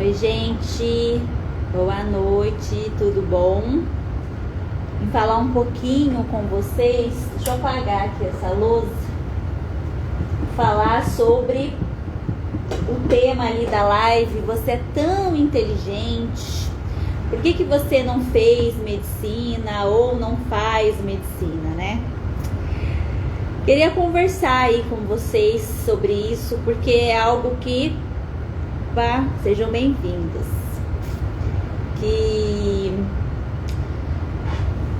Oi, gente, boa noite, tudo bom? Vim falar um pouquinho com vocês, deixa eu apagar aqui essa lousa, falar sobre o tema ali da live. Você é tão inteligente, por que você não fez medicina ou não faz medicina, né? Queria conversar aí com vocês sobre isso, porque é algo que, sejam bem-vindos, que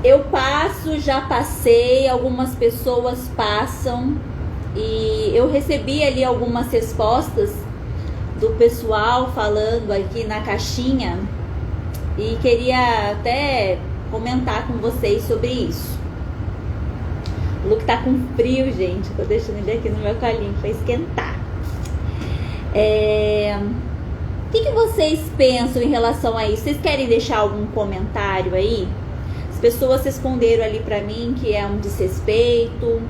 eu passo, já passei, algumas pessoas passam, e eu recebi ali algumas respostas do pessoal falando aqui na caixinha, e queria até comentar com vocês sobre isso. O Luke tá com frio, gente. Tô deixando ele aqui no meu colinho pra esquentar. O que vocês pensam em relação a isso? Vocês querem deixar algum comentário aí? As pessoas responderam ali pra mim que é um desrespeito,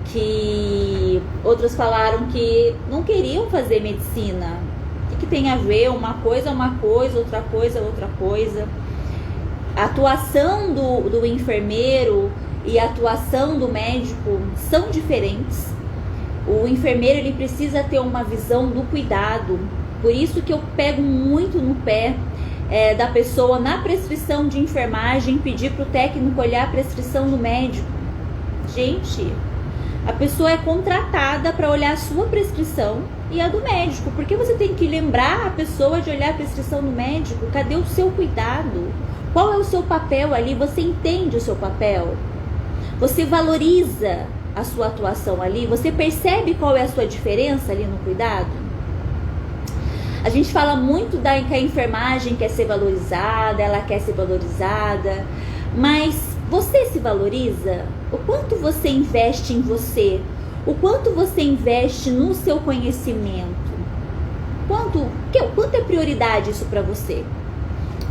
que outras falaram que não queriam fazer medicina. O que tem a ver? Uma coisa é uma coisa, outra coisa é outra coisa. A atuação do enfermeiro e a atuação do médico são diferentes. O enfermeiro, ele precisa ter uma visão do cuidado. Por isso que eu pego muito no pé da pessoa na prescrição de enfermagem, pedir para o técnico olhar a prescrição do médico. Gente, a pessoa é contratada para olhar a sua prescrição e a do médico. Por que você tem que lembrar a pessoa de olhar a prescrição do médico? Cadê o seu cuidado? Qual é o seu papel ali? Você entende o seu papel? Você valoriza a sua atuação ali? Você percebe qual é a sua diferença ali no cuidado? A gente fala muito que a enfermagem quer ser valorizada, ela quer ser valorizada, mas você se valoriza? O quanto você investe em você? O quanto você investe no seu conhecimento? Quanto é prioridade isso para você?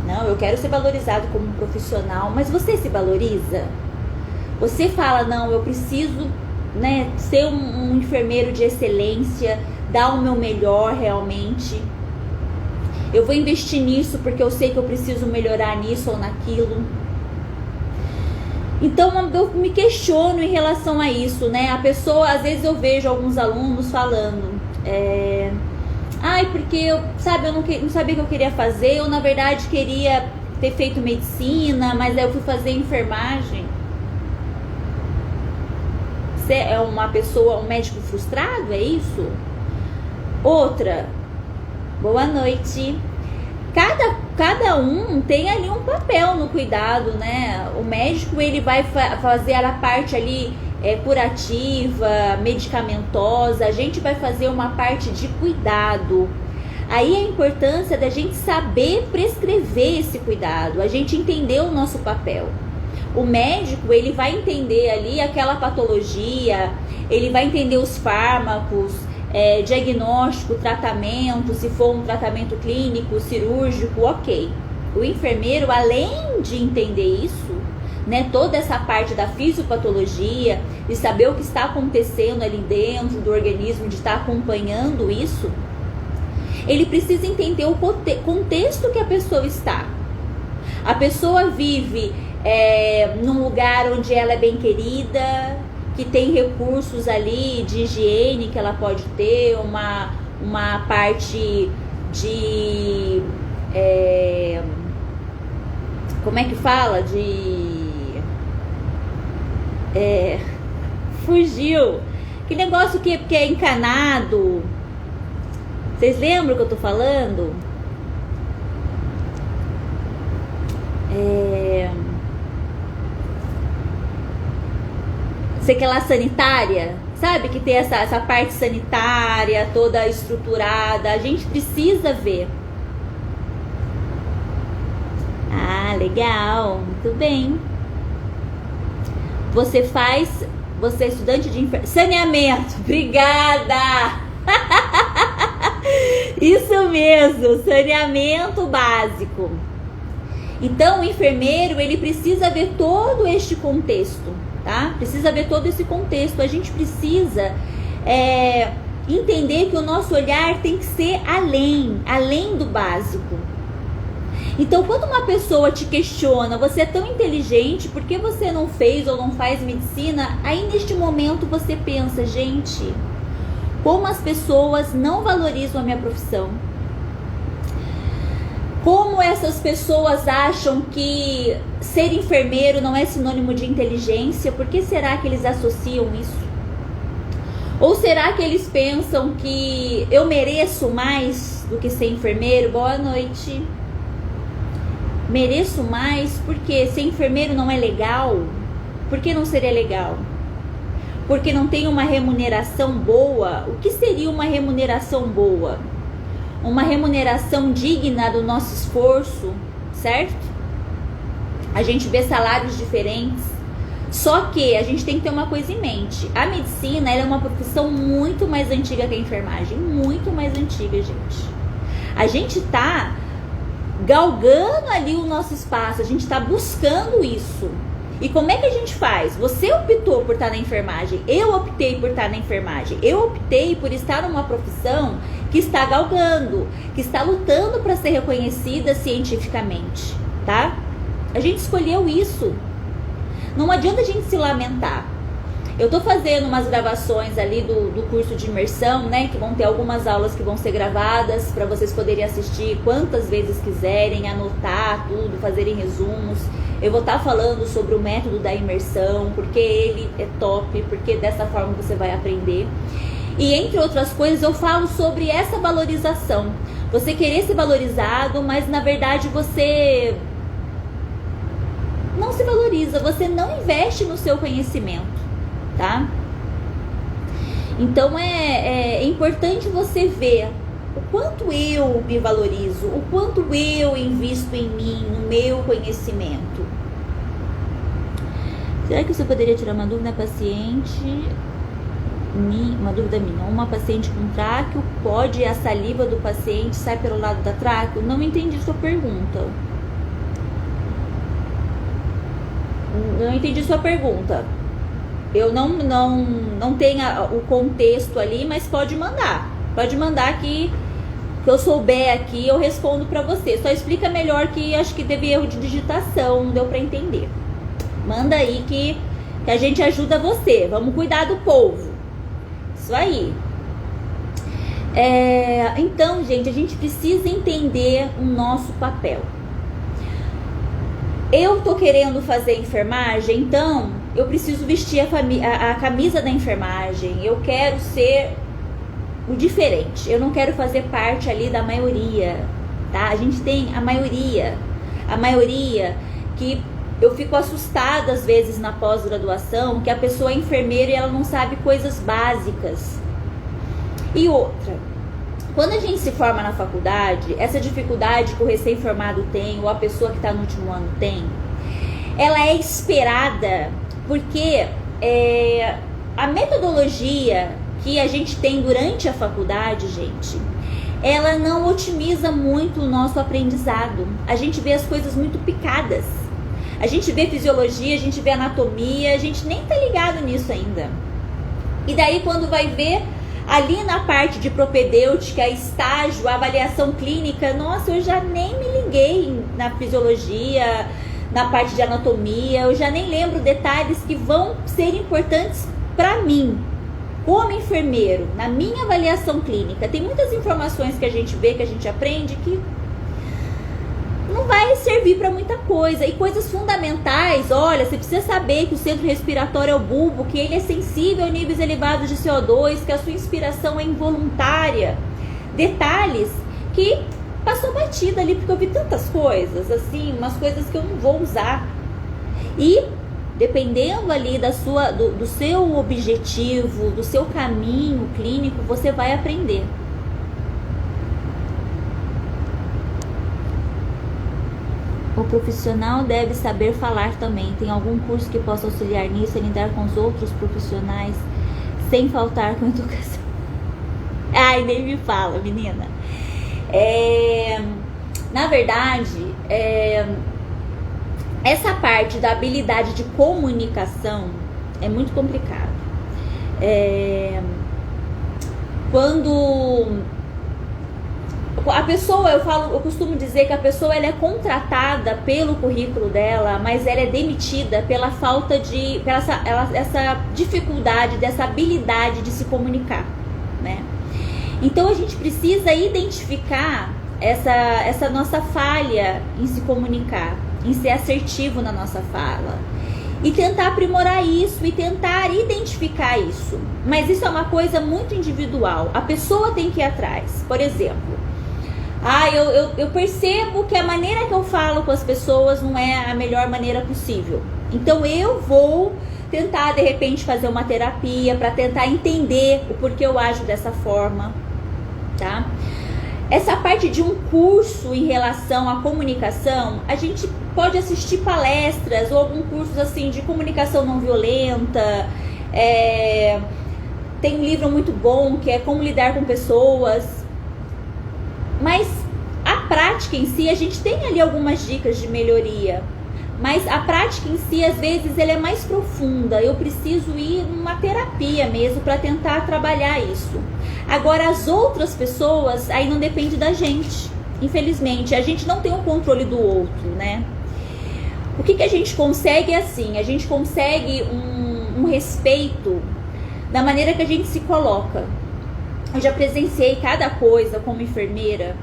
Não, eu quero ser valorizado como um profissional, mas você se valoriza? Você fala, não, eu preciso, né, ser um enfermeiro de excelência, dar o meu melhor realmente. Eu vou investir nisso porque eu sei que eu preciso melhorar nisso ou naquilo. Então eu me questiono em relação a isso, né? A pessoa, às vezes eu vejo alguns alunos falando, porque eu não sabia o que eu queria fazer, eu na verdade queria ter feito medicina, mas aí eu fui fazer enfermagem. Você é uma pessoa, um médico frustrado, é isso? Outra, boa noite. Cada um tem ali um papel no cuidado, né? O médico, ele vai fazer a parte ali curativa, medicamentosa. A gente vai fazer uma parte de cuidado. Aí a importância da gente saber prescrever esse cuidado, a gente entender o nosso papel. O médico, ele vai entender ali aquela patologia, ele vai entender os fármacos, diagnóstico, tratamento, se for um tratamento clínico, cirúrgico, ok. O enfermeiro, além de entender isso, né, toda essa parte da fisiopatologia, de saber o que está acontecendo ali dentro do organismo, de estar acompanhando isso, ele precisa entender o contexto que a pessoa está. A pessoa vive num lugar onde ela é bem querida, que tem recursos ali de higiene que ela pode ter, uma parte de como é que fala? Fugiu. Que negócio que é encanado. Vocês lembram o que eu tô falando? Sei que é lá sanitária, sabe? Que tem essa parte sanitária toda estruturada. A gente precisa ver. Ah, legal, muito bem. Você é estudante de saneamento. Obrigada. Isso mesmo, saneamento básico. Então o enfermeiro, ele precisa ver todo este contexto, tá? Precisa ver todo esse contexto. A gente precisa entender que o nosso olhar tem que ser além do básico. Então, quando uma pessoa te questiona, você é tão inteligente, por que você não fez ou não faz medicina? Aí, neste momento, você pensa, gente, como as pessoas não valorizam a minha profissão. Como essas pessoas acham que ser enfermeiro não é sinônimo de inteligência? Por que será que eles associam isso? Ou será que eles pensam que eu mereço mais do que ser enfermeiro? Boa noite. Mereço mais porque ser enfermeiro não é legal? Por que não seria legal? Porque não tem uma remuneração boa? O que seria uma remuneração boa? Uma remuneração digna do nosso esforço, certo? A gente vê salários diferentes. Só que a gente tem que ter uma coisa em mente. A medicina, ela é uma profissão muito mais antiga que a enfermagem. Muito mais antiga, gente. A gente tá galgando ali o nosso espaço. A gente tá buscando isso. E como é que a gente faz? Você optou por estar na enfermagem. Eu optei por estar na enfermagem. Eu optei por estar numa profissão que está galgando, que está lutando para ser reconhecida cientificamente, tá? A gente escolheu isso. Não adianta a gente se lamentar. Eu tô fazendo umas gravações ali do curso de imersão, né? Que vão ter algumas aulas que vão ser gravadas para vocês poderem assistir quantas vezes quiserem, anotar tudo, fazerem resumos. Eu vou estar falando sobre o método da imersão, porque ele é top, porque dessa forma você vai aprender. E entre outras coisas eu falo sobre essa valorização. Você querer ser valorizado, mas na verdade você não se valoriza, você não investe no seu conhecimento, tá? Então é importante você ver o quanto eu me valorizo, o quanto eu invisto em mim, no meu conhecimento. Será que você poderia tirar uma dúvida, paciente? Uma dúvida minha. Uma paciente com tráqueo, pode a saliva do paciente sair pelo lado da tráqueo? Não entendi sua pergunta. Não entendi sua pergunta. Eu não tenho o contexto ali, mas pode mandar. Pode mandar que eu souber aqui, eu respondo pra você. Só explica melhor que acho que teve erro de digitação, não deu pra entender. Manda aí que a gente ajuda você. Vamos cuidar do povo. Isso aí. Então, gente, a gente precisa entender o nosso papel. Eu tô querendo fazer enfermagem, então eu preciso vestir a camisa da enfermagem. Eu quero ser o diferente. Eu não quero fazer parte ali da maioria, tá? A gente tem a maioria que eu fico assustada às vezes na pós-graduação, que a pessoa é enfermeira e ela não sabe coisas básicas. E outra, quando a gente se forma na faculdade, essa dificuldade que o recém-formado tem, ou a pessoa que está no último ano tem, ela é esperada porque a metodologia que a gente tem durante a faculdade, gente, ela não otimiza muito o nosso aprendizado. A gente vê as coisas muito picadas. A gente vê fisiologia, a gente vê anatomia, a gente nem tá ligado nisso ainda. E daí quando vai ver ali na parte de propedêutica, estágio, avaliação clínica, nossa, eu já nem me liguei na fisiologia, na parte de anatomia, eu já nem lembro detalhes que vão ser importantes para mim, como enfermeiro, na minha avaliação clínica. Tem muitas informações que a gente vê, que a gente aprende, que não vai servir para muita coisa. E coisas fundamentais, olha, você precisa saber que o centro respiratório é o bulbo, que ele é sensível a níveis elevados de CO2, que a sua inspiração é involuntária. Detalhes que passou batida ali, porque eu vi tantas coisas, assim, umas coisas que eu não vou usar. E dependendo ali do seu objetivo, do seu caminho clínico, você vai aprender. O profissional deve saber falar também. Tem algum curso que possa auxiliar nisso, em lidar com os outros profissionais, sem faltar com educação? Ai, nem me fala, menina. Na verdade, essa parte da habilidade de comunicação é muito complicado. Quando a pessoa, eu costumo dizer que a pessoa ela é contratada pelo currículo dela, mas ela é demitida pela falta de, essa dificuldade, dessa habilidade de se comunicar, né? Então a gente precisa identificar essa nossa falha em se comunicar, em ser assertivo na nossa fala e tentar aprimorar isso e tentar identificar isso. Mas isso é uma coisa muito individual. A pessoa tem que ir atrás. Por exemplo, eu percebo que a maneira que eu falo com as pessoas não é a melhor maneira possível. Então eu vou tentar, de repente, fazer uma terapia para tentar entender o porquê eu ajo dessa forma, tá? Essa parte de um curso em relação à comunicação, a gente pode assistir palestras ou algum curso assim de comunicação não violenta. Tem um livro muito bom que é Como Lidar com Pessoas. Mas a prática em si, a gente tem ali algumas dicas de melhoria. Mas a prática em si, às vezes, ela é mais profunda. Eu preciso ir numa terapia mesmo para tentar trabalhar isso. Agora, as outras pessoas, aí não depende da gente. Infelizmente, a gente não tem o controle do outro, né? O que a gente consegue é assim, a gente consegue um respeito da maneira que a gente se coloca. Eu já presenciei cada coisa como enfermeira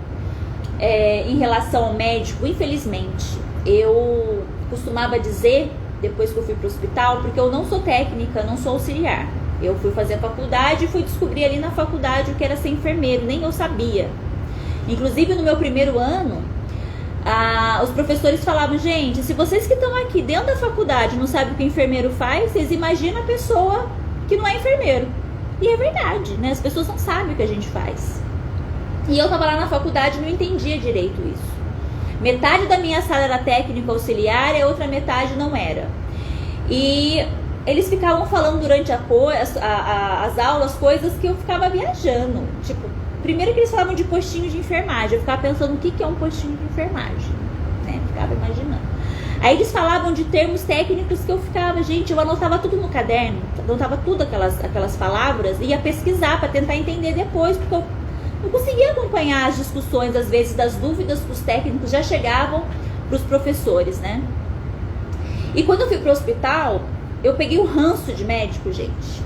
em relação ao médico, infelizmente. Eu costumava dizer, depois que eu fui para o hospital, porque eu não sou técnica, não sou auxiliar. Eu fui fazer a faculdade e fui descobrir ali na faculdade o que era ser enfermeiro, nem eu sabia. Inclusive no meu primeiro ano, os professores falavam, gente, se vocês que estão aqui dentro da faculdade não sabem o que o enfermeiro faz, vocês imaginam a pessoa que não é enfermeiro. E é verdade, né? As pessoas não sabem o que a gente faz. E eu tava lá na faculdade e não entendia direito isso. Metade da minha sala era técnica auxiliar e a outra metade não era. E eles ficavam falando durante as aulas coisas que eu ficava viajando. Tipo, primeiro que eles falavam de postinho de enfermagem. Eu ficava pensando o que é um postinho de enfermagem, né? Ficava imaginando. Aí eles falavam de termos técnicos que eu ficava, gente, eu anotava tudo no caderno, anotava tudo aquelas palavras e ia pesquisar para tentar entender depois, porque eu não conseguia acompanhar as discussões, às vezes, das dúvidas que os técnicos já chegavam para os professores, né? E quando eu fui para o hospital, eu peguei o ranço de médico, gente.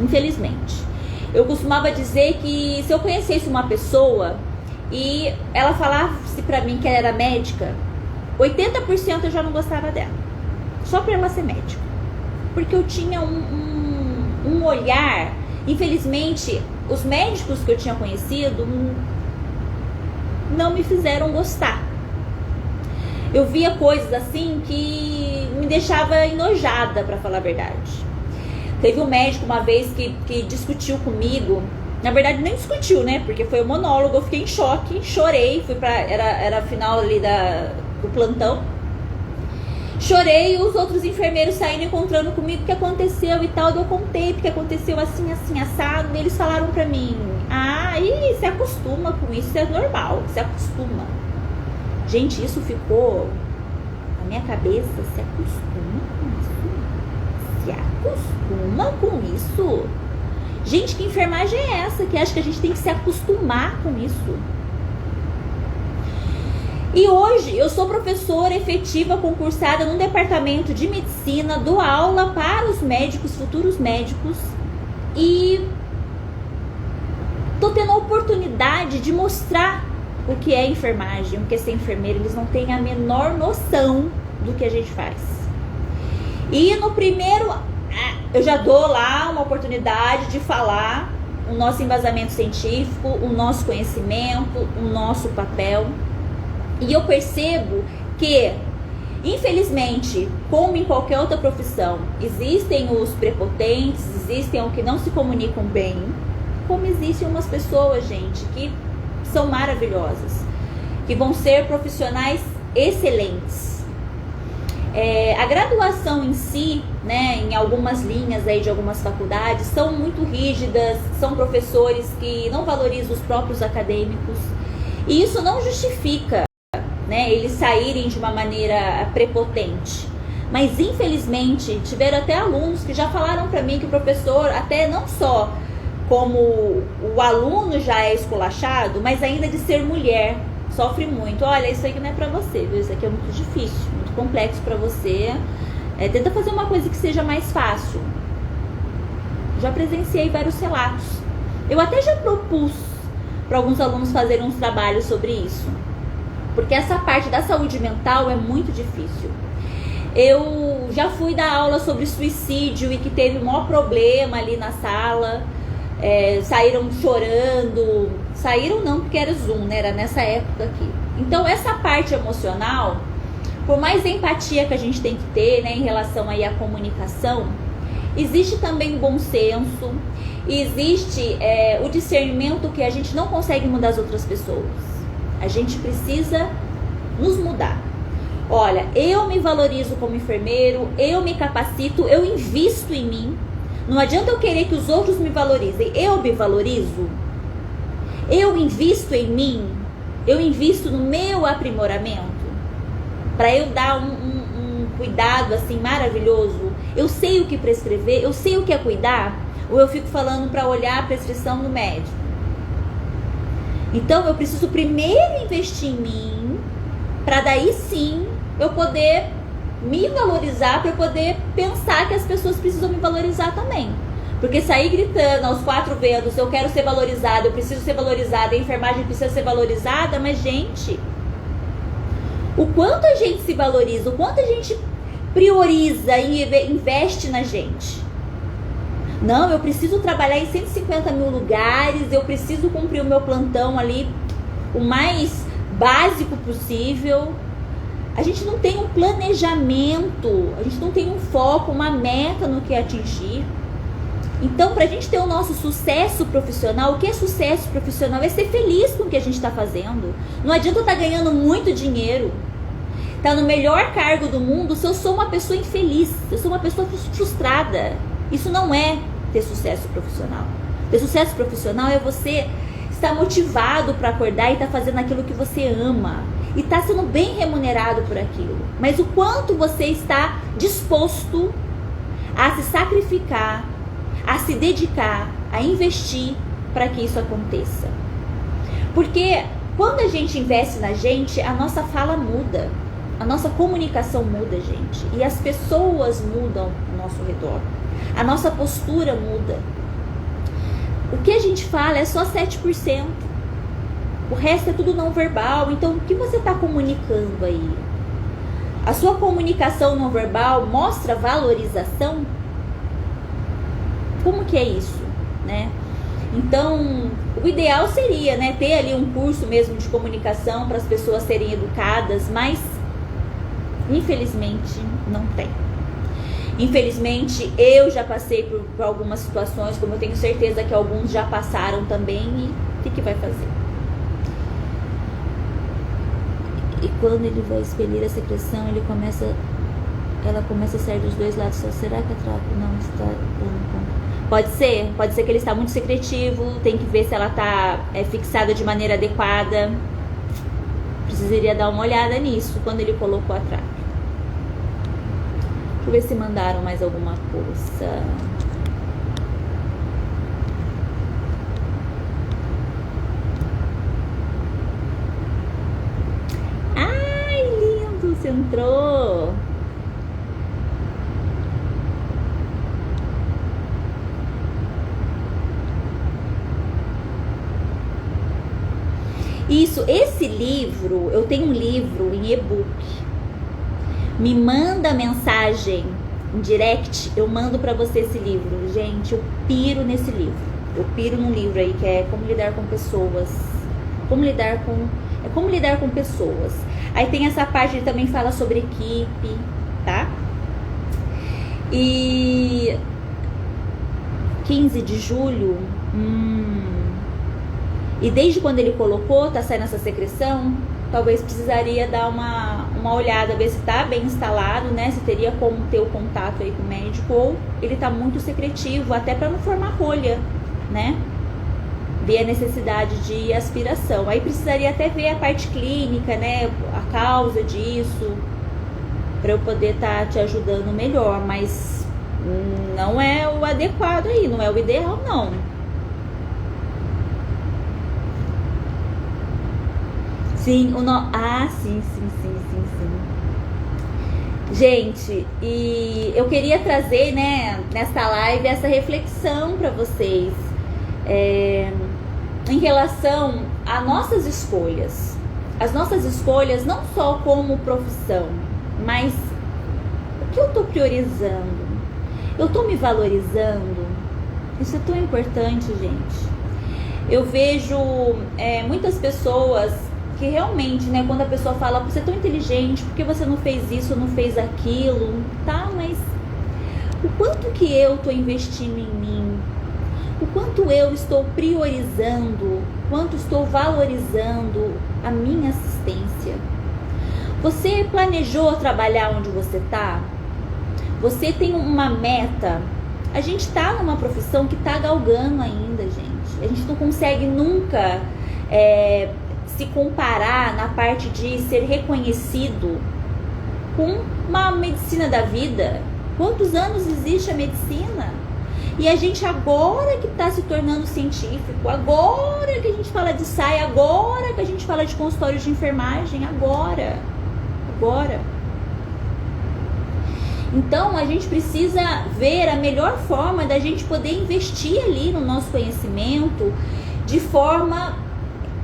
Infelizmente. Eu costumava dizer que se eu conhecesse uma pessoa e ela falasse para mim que ela era médica, 80% eu já não gostava dela. Só para ela ser médica. Porque eu tinha um olhar. Infelizmente, os médicos que eu tinha conhecido não me fizeram gostar. Eu via coisas assim que me deixava enojada, para falar a verdade. Teve um médico uma vez que discutiu comigo. Na verdade, nem discutiu, né? Porque foi um monólogo, eu fiquei em choque, chorei. Era a final ali do plantão. Chorei e os outros enfermeiros saíram encontrando comigo o que aconteceu e tal. Eu contei porque aconteceu assim, assim, assado. E eles falaram pra mim, se acostuma com isso, isso é normal, se acostuma. Gente, isso ficou na minha cabeça, se acostuma com isso? Se acostuma com isso? Gente, que enfermagem é essa que acha que a gente tem que se acostumar com isso? E hoje eu sou professora efetiva concursada no departamento de medicina, dou aula para os médicos, futuros médicos, e tô tendo a oportunidade de mostrar o que é enfermagem, o que é ser enfermeira. Eles não têm a menor noção do que a gente faz. E no primeiro, eu já dou lá uma oportunidade de falar o nosso embasamento científico, o nosso conhecimento, o nosso papel. E eu percebo que, infelizmente, como em qualquer outra profissão, existem os prepotentes, existem os que não se comunicam bem, como existem umas pessoas, gente, que são maravilhosas, que vão ser profissionais excelentes. A graduação em si, né, em algumas linhas aí de algumas faculdades, são muito rígidas, são professores que não valorizam os próprios acadêmicos, e isso não justifica, né, eles saírem de uma maneira prepotente. Mas infelizmente tiveram até alunos que já falaram para mim que o professor até não só como o aluno já é esculachado, mas ainda de ser mulher, sofre muito. Olha, isso aqui não é pra você, viu? Isso aqui é muito difícil, muito complexo pra você. Tenta fazer uma coisa que seja mais fácil. Já presenciei vários relatos. Eu até já propus para alguns alunos fazerem uns trabalhos sobre isso, porque essa parte da saúde mental é muito difícil. Eu já fui dar aula sobre suicídio e que teve o maior problema ali na sala, saíram chorando, saíram não porque era Zoom, né? Era nessa época aqui. Então essa parte emocional, por mais empatia que a gente tem que ter, né, em relação aí à comunicação, existe também o bom senso, existe o discernimento que a gente não consegue mudar as outras pessoas. A gente precisa nos mudar. Olha, eu me valorizo como enfermeiro, eu me capacito, eu invisto em mim. Não adianta eu querer que os outros me valorizem. Eu me valorizo, eu invisto em mim, eu invisto no meu aprimoramento, para eu dar um cuidado assim maravilhoso. Eu sei o que prescrever, eu sei o que é cuidar, ou eu fico falando para olhar a prescrição do médico? Então eu preciso primeiro investir em mim, para daí sim eu poder me valorizar, para eu poder pensar que as pessoas precisam me valorizar também. Porque sair gritando aos 4 ventos, eu quero ser valorizada, eu preciso ser valorizada, a enfermagem precisa ser valorizada, mas gente, o quanto a gente se valoriza, o quanto a gente prioriza e investe na gente. Não, eu preciso trabalhar em 150 mil lugares, eu preciso cumprir o meu plantão ali o mais básico possível. A gente não tem um planejamento, a gente não tem um foco, uma meta no que atingir. Então, para a gente ter o nosso sucesso profissional, o que é sucesso profissional? É ser feliz com o que a gente está fazendo. Não adianta eu estar ganhando muito dinheiro, estar no melhor cargo do mundo, se eu sou uma pessoa infeliz, se eu sou uma pessoa frustrada. Isso não é ter sucesso profissional. Ter sucesso profissional é você estar motivado para acordar e estar fazendo aquilo que você ama. E estar sendo bem remunerado por aquilo. Mas o quanto você está disposto a se sacrificar, a se dedicar, a investir para que isso aconteça. Porque quando a gente investe na gente, a nossa fala muda. A nossa comunicação muda, gente. E as pessoas mudam ao nosso redor. A nossa postura muda. O que a gente fala é só 7%. O resto é tudo não verbal. Então, o que você está comunicando aí? A sua comunicação não verbal mostra valorização? Como que é isso, né? Então, o ideal seria, né, ter ali um curso mesmo de comunicação para as pessoas serem educadas, mas infelizmente não tem. Infelizmente, eu já passei por algumas situações, como eu tenho certeza que alguns já passaram também, e o que vai fazer? E quando ele vai expelir a secreção, ela começa a sair dos dois lados. Será que a trapo não está dando conta? Pode ser que ele está muito secretivo, tem que ver se ela está fixada de maneira adequada. Precisaria dar uma olhada nisso, quando ele colocou a trapo. Deixa eu ver se mandaram mais alguma coisa. Você entrou. Isso, esse livro, eu tenho um livro em e-book. Me manda mensagem em direct, eu mando pra você esse livro. Gente, eu piro nesse livro. Eu piro num livro aí que é Como Lidar com Pessoas. Como lidar com pessoas. Aí tem essa parte que também fala sobre equipe, tá? E 15 de julho, e desde quando ele colocou, tá saindo essa secreção, talvez precisaria dar uma olhada, ver se tá bem instalado, né? Se teria como ter o contato aí com o médico, ou ele tá muito secretivo, até para não formar rolha, né? Ver a necessidade de aspiração. Aí precisaria até ver a parte clínica, né? A causa disso, para eu poder estar te ajudando melhor, mas não é o adequado aí, não é o ideal, não. Sim, sim, sim, sim, sim, sim. Gente, e eu queria trazer, né, nesta live essa reflexão para vocês em relação a nossas escolhas. As nossas escolhas não só como profissão, mas o que eu estou priorizando? Eu estou me valorizando? Isso é tão importante, gente. Eu vejo muitas pessoas que realmente, né, quando a pessoa fala, você é tão inteligente, por que você não fez isso, não fez aquilo, tá, mas o quanto que eu estou investindo em mim, o quanto eu estou priorizando, quanto estou valorizando a minha assistência. Você planejou trabalhar onde você tá? Você tem uma meta? A gente tá numa profissão que tá galgando ainda, gente. A gente não consegue nunca se comparar na parte de ser reconhecido com uma medicina da vida. Quantos anos existe a medicina? E a gente agora que está se tornando científico, agora que a gente fala de SAI, agora que a gente fala de consultório de enfermagem, agora. Então a gente precisa ver a melhor forma da gente poder investir ali no nosso conhecimento de forma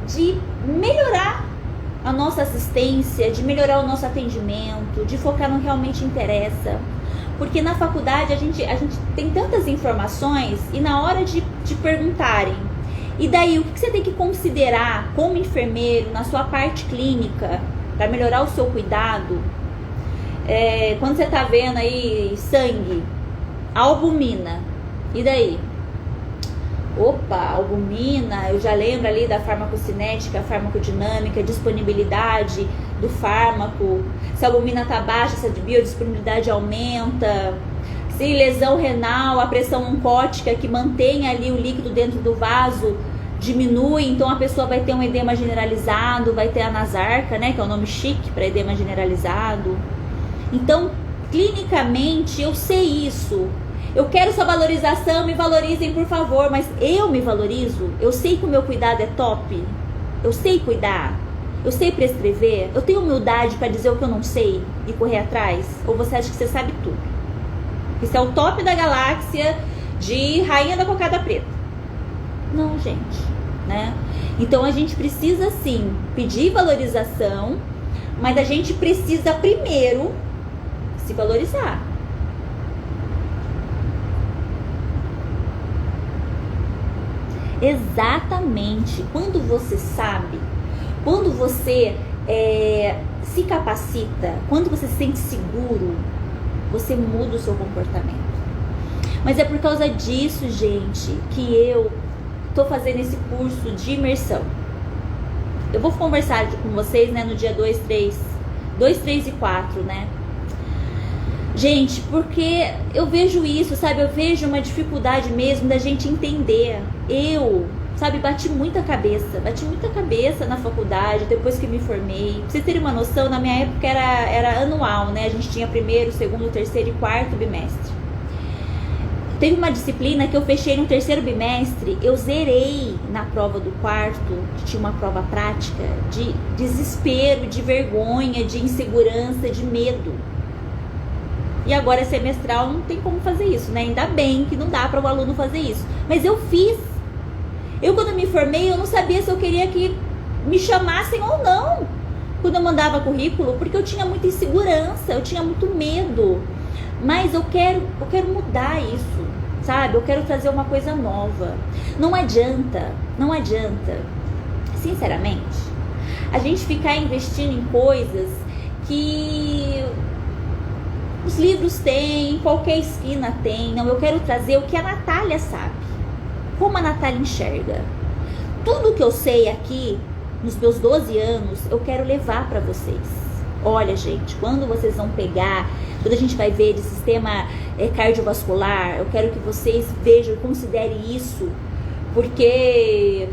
de melhorar a nossa assistência, de melhorar o nosso atendimento, de focar no que realmente interessa. Porque na faculdade a gente tem tantas informações e na hora de perguntarem, e daí o que você tem que considerar como enfermeiro na sua parte clínica para melhorar o seu cuidado? Quando você tá vendo aí sangue, albumina, e daí? Opa, albumina, eu já lembro ali da farmacocinética, farmacodinâmica, disponibilidade do fármaco. Se a albumina tá baixa, se a biodisponibilidade aumenta. Se lesão renal, a pressão oncótica que mantém ali o líquido dentro do vaso diminui, então a pessoa vai ter um edema generalizado, vai ter a nasarca, né, que é o nome chique para edema generalizado. Então, clinicamente, eu sei isso. Eu quero sua valorização, me valorizem, por favor, mas eu me valorizo? Eu sei que o meu cuidado é top? Eu sei cuidar? Eu sei prescrever? Eu tenho humildade para dizer o que eu não sei e correr atrás? Ou você acha que você sabe tudo? Isso é o top da galáxia de rainha da cocada preta. Não, gente, né? Então a gente precisa sim pedir valorização, mas a gente precisa primeiro se valorizar. Exatamente. Quando você sabe, quando você se capacita, quando você se sente seguro, você muda o seu comportamento. Mas é por causa disso, gente, que eu tô fazendo esse curso de imersão. Eu vou conversar com vocês, né, no dia 2, 3 e 4, né? Gente, porque eu vejo isso, sabe? Eu vejo uma dificuldade mesmo da gente entender. Eu, sabe, bati muita cabeça na faculdade, depois que me formei. Pra vocês terem uma noção, na minha época era anual, né? A gente tinha primeiro, segundo, terceiro e quarto bimestre. Teve uma disciplina que eu fechei no terceiro bimestre, eu zerei na prova do quarto, que tinha uma prova prática, de desespero, de vergonha, de insegurança, de medo. E agora semestral não tem como fazer isso, né? Ainda bem que não dá para o aluno fazer isso. Mas eu fiz. Eu, quando me formei, eu não sabia se eu queria que me chamassem ou não quando eu mandava currículo, porque eu tinha muita insegurança, eu tinha muito medo. Mas eu quero mudar isso, sabe? Eu quero trazer uma coisa nova. Não adianta, sinceramente, a gente ficar investindo em coisas que os livros têm, qualquer esquina tem. Não, eu quero trazer o que a Natália sabe, como a Natália enxerga. Tudo que eu sei aqui, nos meus 12 anos, eu quero levar para vocês. Olha, gente, quando vocês vão pegar, quando a gente vai ver de sistema cardiovascular, eu quero que vocês vejam, considerem isso, porque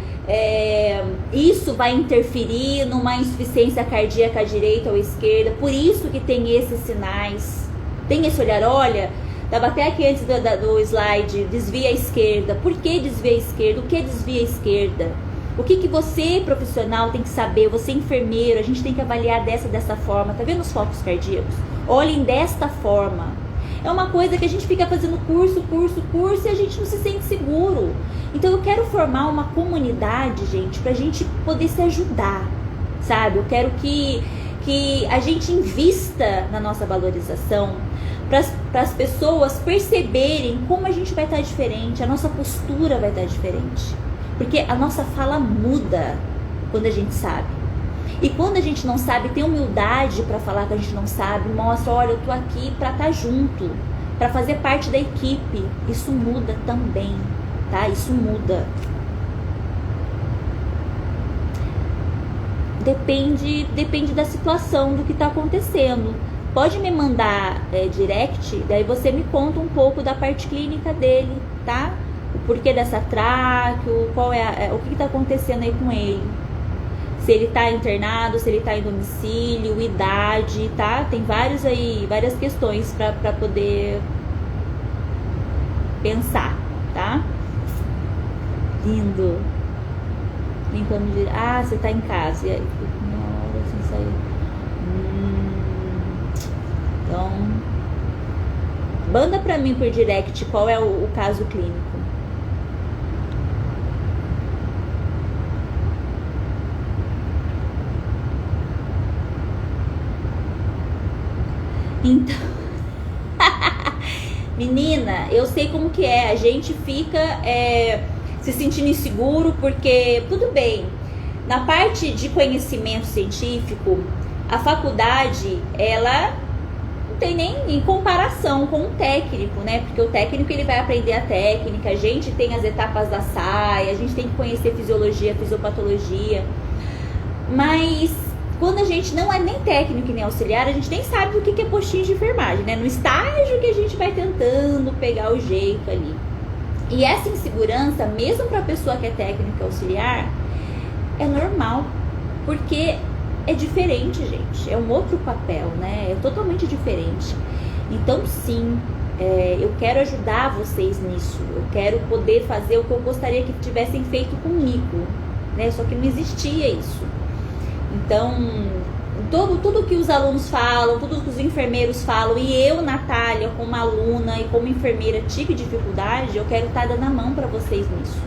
isso vai interferir numa insuficiência cardíaca à direita ou à esquerda. Por isso que tem esses sinais. Tem esse olhar, olha, estava até aqui antes do slide, desvia à esquerda. Por que desvia à esquerda? O que desvia à esquerda? O que você, profissional, tem que saber? Você, enfermeiro, a gente tem que avaliar dessa forma. Tá vendo os focos cardíacos? Olhem desta forma. É uma coisa que a gente fica fazendo curso e a gente não se sente seguro. Então eu quero formar uma comunidade, gente, pra gente poder se ajudar, sabe? Eu quero que a gente invista na nossa valorização, para as pessoas perceberem como a gente vai estar diferente, a nossa postura vai estar diferente. Porque a nossa fala muda quando a gente sabe. E quando a gente não sabe, tem humildade para falar que a gente não sabe, mostra, olha, eu tô aqui para estar junto, para fazer parte da equipe. Isso muda também, tá? Isso muda. Depende da situação, do que está acontecendo. Pode me mandar direct, daí você me conta um pouco da parte clínica dele, tá? O porquê dessa tráqueo, o que está acontecendo aí com ele. Se ele está internado, se ele está em domicílio, idade, tá? Tem várias questões para poder pensar, tá? Lindo. Limpando de... Ah, você tá em casa. E aí? Não, assim saiu. Então, manda pra mim por direct qual é o caso clínico. Então, menina, eu sei como que é. A gente fica se sentindo inseguro porque, tudo bem, na parte de conhecimento científico, a faculdade, ela não tem nem em comparação com o técnico, né? Porque o técnico, ele vai aprender a técnica, a gente tem as etapas da SAI, a gente tem que conhecer fisiologia, fisiopatologia, mas quando a gente não é nem técnico e nem auxiliar, a gente nem sabe o que é postinho de enfermagem, né? No estágio que a gente vai tentando pegar o jeito ali. E essa insegurança, mesmo para a pessoa que é técnica e auxiliar, é normal, porque é diferente, gente. É um outro papel, né? É totalmente diferente. Então, sim, eu quero ajudar vocês nisso. Eu quero poder fazer o que eu gostaria que tivessem feito comigo, né? Só que não existia isso. Então, tudo que os alunos falam, tudo que os enfermeiros falam, e eu, Natália, como aluna e como enfermeira, tive dificuldade, eu quero estar dando a mão para vocês nisso.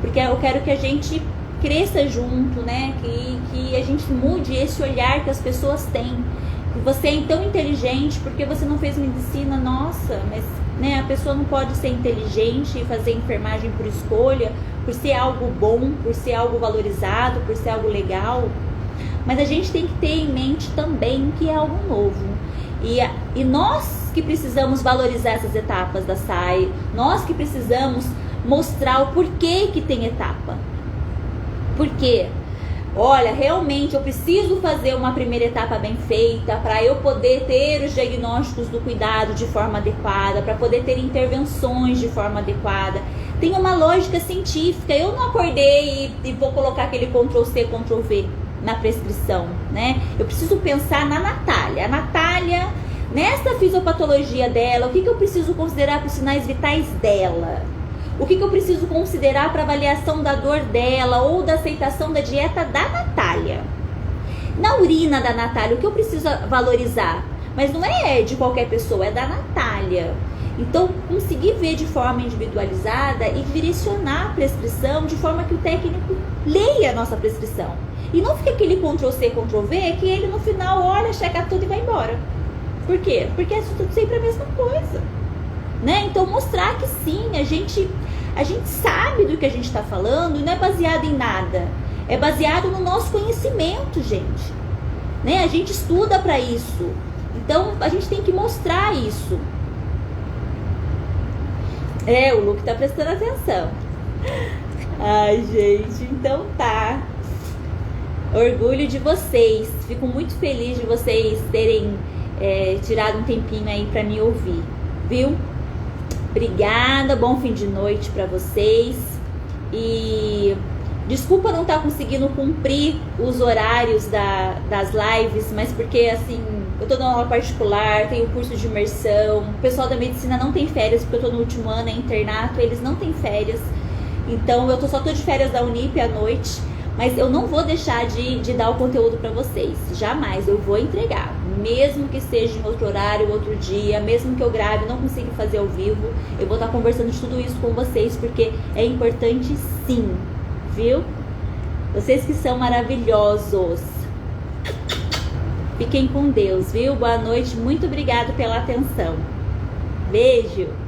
Porque eu quero que a gente cresça junto, né? Que a gente mude esse olhar que as pessoas têm. Que você é tão inteligente porque você não fez medicina, nossa, mas né, a pessoa não pode ser inteligente e fazer enfermagem por escolha, por ser algo bom, por ser algo valorizado, por ser algo legal. Mas a gente tem que ter em mente também que é algo novo. E nós que precisamos valorizar essas etapas da SAI, nós que precisamos mostrar o porquê que tem etapa. Porque, olha, realmente eu preciso fazer uma primeira etapa bem feita para eu poder ter os diagnósticos do cuidado de forma adequada, para poder ter intervenções de forma adequada. Tem uma lógica científica. Eu não acordei e vou colocar aquele Ctrl+C, Ctrl+V na prescrição, né? Eu preciso pensar na Natália. A Natália, nessa fisiopatologia dela, o que eu preciso considerar para os sinais vitais dela? O que eu preciso considerar para avaliação da dor dela ou da aceitação da dieta da Natália? Na urina da Natália, o que eu preciso valorizar? Mas não é de qualquer pessoa, é da Natália. Então, conseguir ver de forma individualizada e direcionar a prescrição de forma que o técnico leia a nossa prescrição. E não fica aquele Ctrl+C, Ctrl+V que ele no final olha, checa tudo e vai embora. Por quê? Porque é tudo sempre a mesma coisa, né? Então, mostrar que sim, a gente sabe do que a gente está falando e não é baseado em nada. É baseado no nosso conhecimento, gente. Né? A gente estuda para isso. Então, a gente tem que mostrar isso. O Luke tá prestando atenção. Ai, gente, então tá. Orgulho de vocês. Fico muito feliz de vocês terem tirado um tempinho aí pra me ouvir, viu? Obrigada, bom fim de noite pra vocês. E desculpa não estar conseguindo cumprir os horários das lives, mas porque assim, eu tô dando aula particular, tenho curso de imersão, o pessoal da medicina não tem férias, porque eu tô no último ano, é internato, eles não têm férias. Então eu só tô de férias da Unip à noite, mas eu não vou deixar de dar o conteúdo para vocês, jamais. Eu vou entregar, mesmo que seja em outro horário, outro dia, mesmo que eu grave e não consiga fazer ao vivo, eu vou estar conversando de tudo isso com vocês, porque é importante sim, viu? Vocês que são maravilhosos. Fiquem com Deus, viu? Boa noite, muito obrigado pela atenção. Beijo!